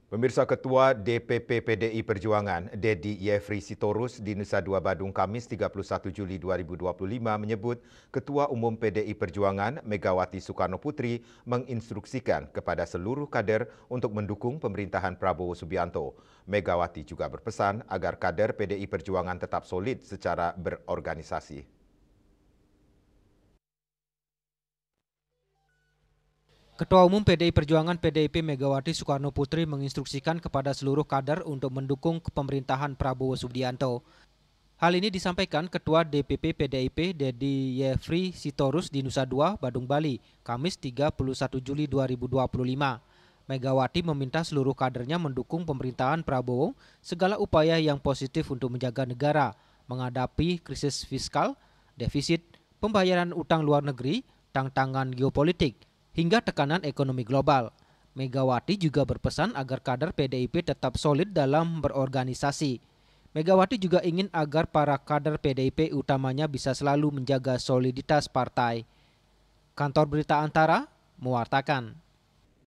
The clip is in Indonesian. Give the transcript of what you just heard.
Pemirsa Ketua DPP PDI Perjuangan, Dedi Yefri Sitorus di Nusa Dua Badung Kamis 31 Juli 2025 menyebut Ketua Umum PDI Perjuangan Megawati Soekarno Putri menginstruksikan kepada seluruh kader untuk mendukung pemerintahan Prabowo Subianto. Megawati juga berpesan agar kader PDI Perjuangan tetap solid secara berorganisasi. Ketua Umum PDI Perjuangan PDIP Megawati Soekarno Putri menginstruksikan kepada seluruh kader untuk mendukung pemerintahan Prabowo Subianto. Hal ini disampaikan Ketua DPP PDIP Dedi Yefri Sitorus di Nusa Dua, Badung, Bali, Kamis 31 Juli 2025. Megawati meminta seluruh kadernya mendukung pemerintahan Prabowo segala upaya yang positif untuk menjaga negara, menghadapi krisis fiskal, defisit, pembayaran utang luar negeri, tantangan geopolitik, hingga tekanan ekonomi global. Megawati juga berpesan agar kader PDIP tetap solid dalam berorganisasi. Megawati juga ingin agar para kader PDIP utamanya bisa selalu menjaga soliditas partai. Kantor Berita Antara mewartakan.